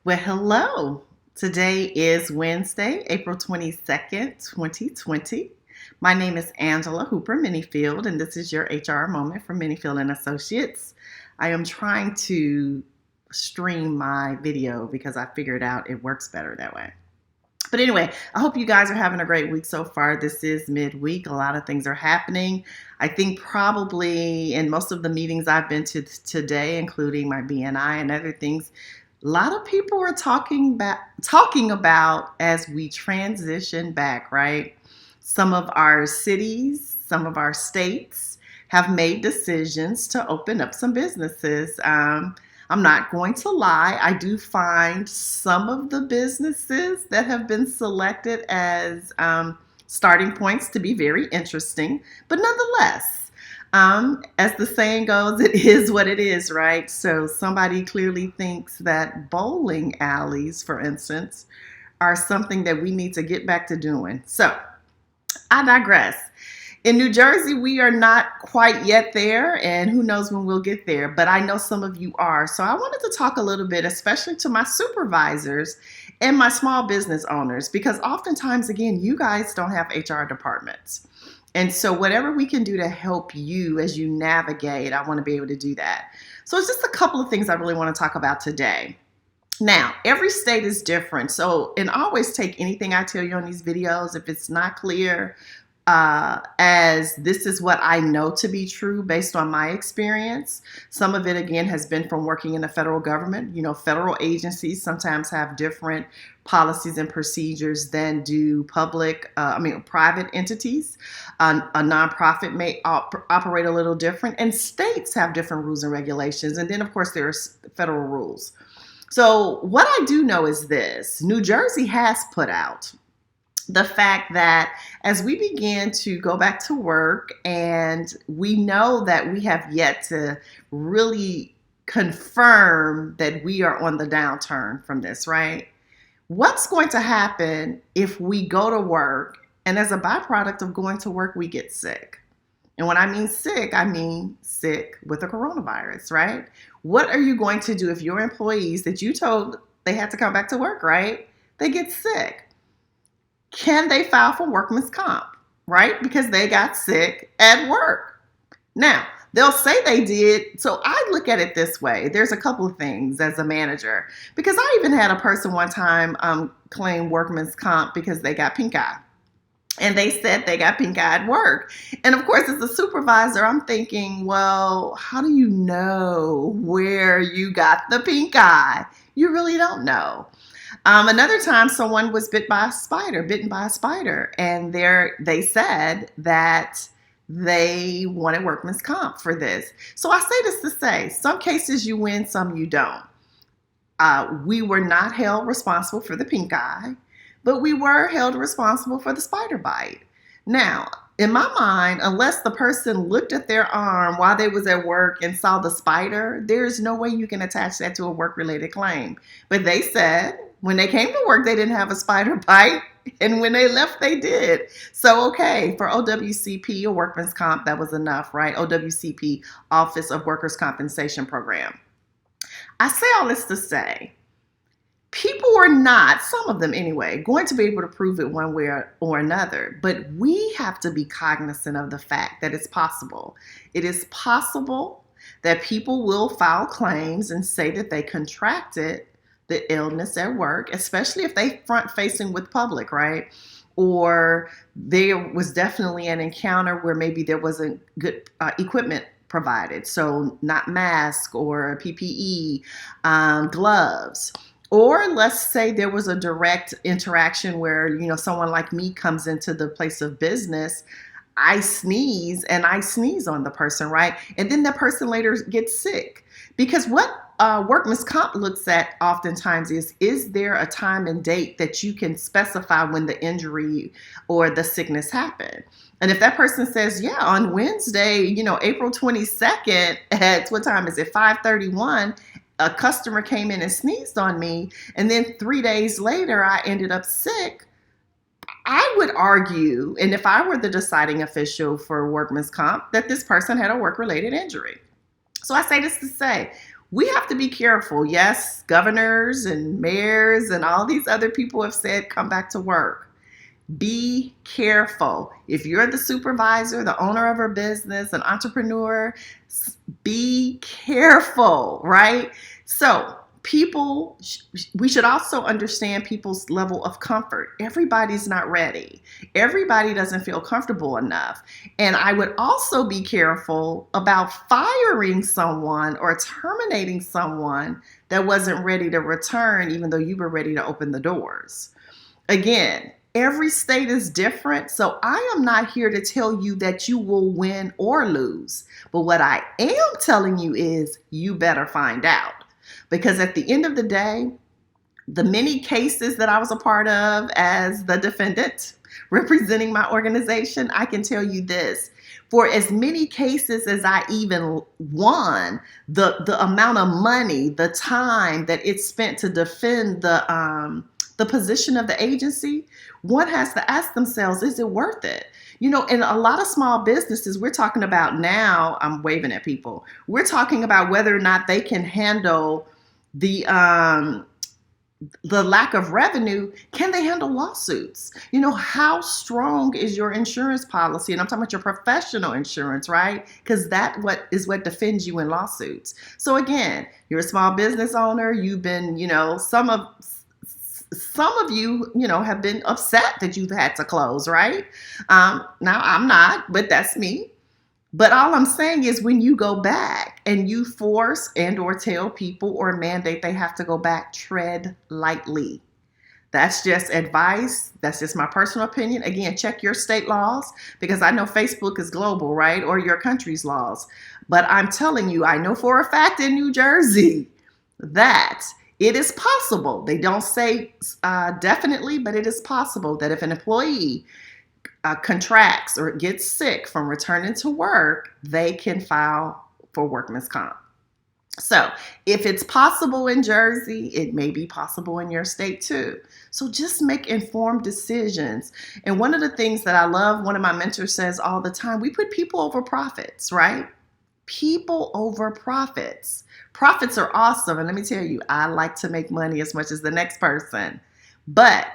Well, hello. Today is Wednesday, April 22nd, 2020. My name is Angela Hooper Menifield, and this is your HR moment from Menifield and Associates. I am trying to stream my video because I figured out it works better that way. But anyway, I hope you guys are having a great week so far. This is midweek. A lot of things are happening. I think probably in most of the meetings I've been to today, including my BNI and other things, a lot of people are talking about as we transition back, right? Some of our cities, some of our states have made decisions to open up some businesses. I'm not going to lie, I do find some of the businesses that have been selected as starting points to be very interesting, but nonetheless, as the saying goes, it is what it is, right? So somebody clearly thinks that bowling alleys, for instance, are something that we need to get back to doing. So I digress. In New Jersey, we are not quite yet there, and who knows when we'll get there, but I know some of you are. So I wanted to talk a little bit, especially to my supervisors and my small business owners, because oftentimes, again, you guys don't have HR departments. And so whatever we can do to help you as you navigate, I want to be able to do that. So it's just a couple of things I really want to talk about today. Now, every state is different. So, and always take anything I tell you on these videos, if it's not clear, as this is what I know to be true based on my experience. Some of it, again, has been from working in the federal government. You know, federal agencies sometimes have different policies and procedures than do private entities. A nonprofit may operate a little different, and states have different rules and regulations. And then, of course, there's federal rules. So what I do know is this: New Jersey has put out the fact that as we begin to go back to work, and we know that we have yet to really confirm that we are on the downturn from this, right? What's going to happen if we go to work and as a byproduct of going to work, we get sick? And when I mean sick with the coronavirus, right? What are you going to do if your employees that you told they had to come back to work, right? They get sick. Can they file for workman's comp, right? Because they got sick at work. Now, they'll say they did. So I look at it this way. There's a couple of things as a manager, because I even had a person one time claim workman's comp because they got pink eye. And they said they got pink eye at work. And of course, as a supervisor, I'm thinking, well, how do you know where you got the pink eye? You really don't know. Another time, someone was bitten by a spider, and they said that they wanted workman's comp for this. So I say this to say, some cases you win, some you don't. We were not held responsible for the pink eye, but we were held responsible for the spider bite. Now, in my mind, unless the person looked at their arm while they was at work and saw the spider, there's no way you can attach that to a work-related claim. But they said when they came to work, they didn't have a spider bite, and when they left, they did. So, okay, for OWCP or workman's comp, that was enough, right? OWCP, Office of Workers' Compensation Program. I say all this to say, people are not, some of them anyway, going to be able to prove it one way or another. But we have to be cognizant of the fact that it's possible. It is possible that people will file claims and say that they contracted the illness at work, especially if they front facing with public, right? Or there was definitely an encounter where maybe there wasn't good equipment provided. So not mask or PPE, gloves. Or let's say there was a direct interaction where, you know, someone like me comes into the place of business, I sneeze on the person, right? And then the person later gets sick. Because what workman's comp looks at oftentimes is there a time and date that you can specify when the injury or the sickness happened? And if that person says, yeah, on Wednesday, you know, April 22nd at what time is it? 5:31, a customer came in and sneezed on me, and then 3 days later I ended up sick. I would argue, and if I were the deciding official for workman's comp, that this person had a work-related injury. So I say this to say, We have to be careful. Yes, governors and mayors and all these other people have said come back to work. Be careful. If you're the supervisor, the owner of a business, an entrepreneur, be careful, right? So, people, we should also understand people's level of comfort. Everybody's not ready. Everybody doesn't feel comfortable enough. And I would also be careful about firing someone or terminating someone that wasn't ready to return, even though you were ready to open the doors. Again, every state is different, so I am not here to tell you that you will win or lose. But what I am telling you is you better find out. Because at the end of the day, the many cases that I was a part of as the defendant representing my organization, I can tell you this. For as many cases as I even won, the amount of money, the time that it spent to defend the position of the agency, one has to ask themselves, is it worth it? You know, in a lot of small businesses, we're talking about now, I'm waving at people, we're talking about whether or not they can handle the lack of revenue. Can they handle lawsuits? You know, how strong is your insurance policy? And I'm talking about your professional insurance, right? Because that what defends you in lawsuits. So again, you're a small business owner. You've been, you know, some of you, you know, have been upset that you've had to close, right? Now I'm not, but that's me. But all I'm saying is when you go back and you force and or tell people or mandate they have to go back, tread lightly. That's just advice. That's just my personal opinion. Again, check your state laws because I know Facebook is global, right? Or your country's laws. But I'm telling you, I know for a fact in New Jersey that it is possible. They don't say definitely, but it is possible that if an employee contracts or gets sick from returning to work, they can file for workman's comp. So if it's possible in Jersey, it may be possible in your state too. So just make informed decisions. And one of the things that I love, one of my mentors says all the time, we put people over profits, right? People over profits. Profits are awesome. And let me tell you, I like to make money as much as the next person. But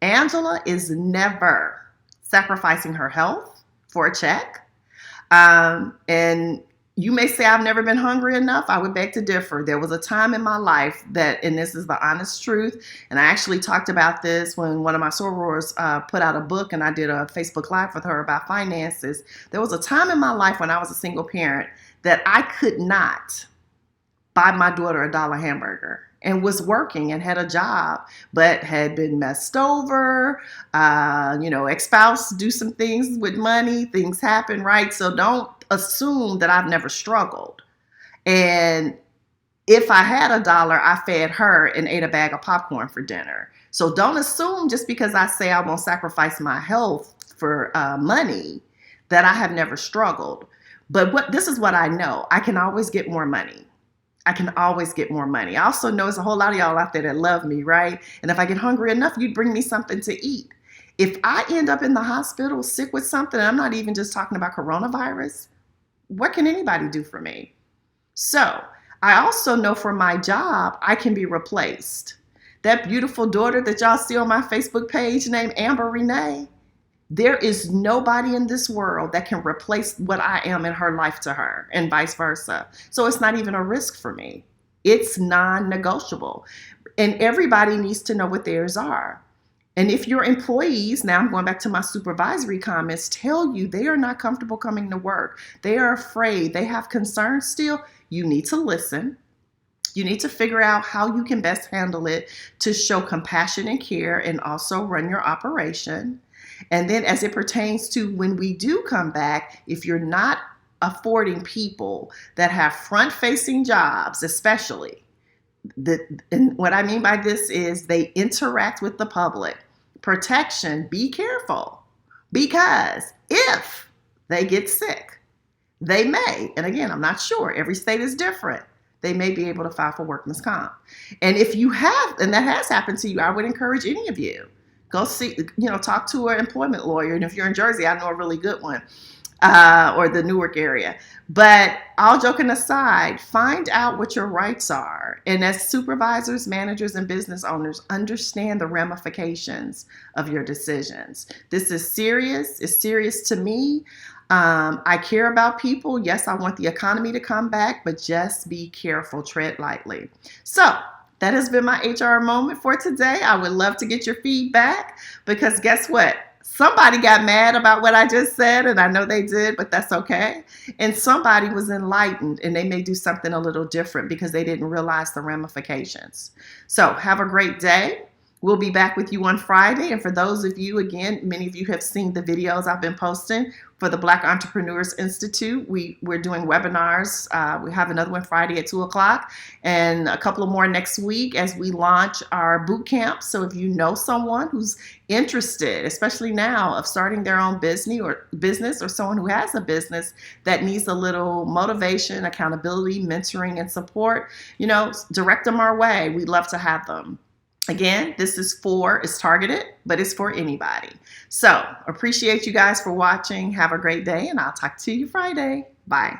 Angela is never sacrificing her health for a check. And you may say I've never been hungry enough. I would beg to differ. There was a time in my life that, and this is the honest truth, and I actually talked about this when one of my sorors put out a book and I did a Facebook Live with her about finances. There was a time in my life when I was a single parent that I could not buy my daughter $1 hamburger. And was working and had a job, but had been messed over. Ex-spouse do some things with money. Things happen, right? So don't assume that I've never struggled. And if I had $1, I fed her and ate a bag of popcorn for dinner. So don't assume just because I say I won't sacrifice my health for money that I have never struggled. But this is what I know. I can always get more money. I can always get more money. I also know there's a whole lot of y'all out there that love me, right? And if I get hungry enough, you'd bring me something to eat. If I end up in the hospital sick with something, I'm not even just talking about coronavirus, what can anybody do for me? So I also know for my job, I can be replaced. That beautiful daughter that y'all see on my Facebook page named Amber Renee, there is nobody in this world that can replace what I am in her life to her and vice versa. So it's not even a risk for me. It's non-negotiable. And everybody needs to know what theirs are. And if your employees, now I'm going back to my supervisory comments, tell you they are not comfortable coming to work, they are afraid, they have concerns still, you need to listen. You need to figure out how you can best handle it to show compassion and care and also run your operation. And then as it pertains to when we do come back, if you're not affording people that have front-facing jobs, especially, and what I mean by this is they interact with the public. Protection, be careful, because if they get sick, they may, and again, I'm not sure, every state is different, they may be able to file for workman's comp. And if you have, and that has happened to you, I would encourage any of you, go see, talk to an employment lawyer. And if you're in Jersey, I know a really good one. or the Newark area. But all joking aside, find out what your rights are. And as supervisors, managers, and business owners, understand the ramifications of your decisions. This is serious. It's serious to me. I care about people. Yes, I want the economy to come back, but just be careful, tread lightly. So that has been my HR moment for today. I would love to get your feedback because guess what? Somebody got mad about what I just said, and I know they did, but that's okay. And somebody was enlightened, and they may do something a little different because they didn't realize the ramifications. So have a great day. We'll be back with you on Friday. And for those of you, again, many of you have seen the videos I've been posting for the Black Entrepreneurs Institute. We're doing webinars. We have another one Friday at 2 o'clock and a couple of more next week as we launch our boot camp. So if you know someone who's interested, especially now, of starting their own business or someone who has a business that needs a little motivation, accountability, mentoring, and support, direct them our way. We'd love to have them. Again, it's targeted, but it's for anybody. So appreciate you guys for watching. Have a great day, and I'll talk to you Friday. Bye.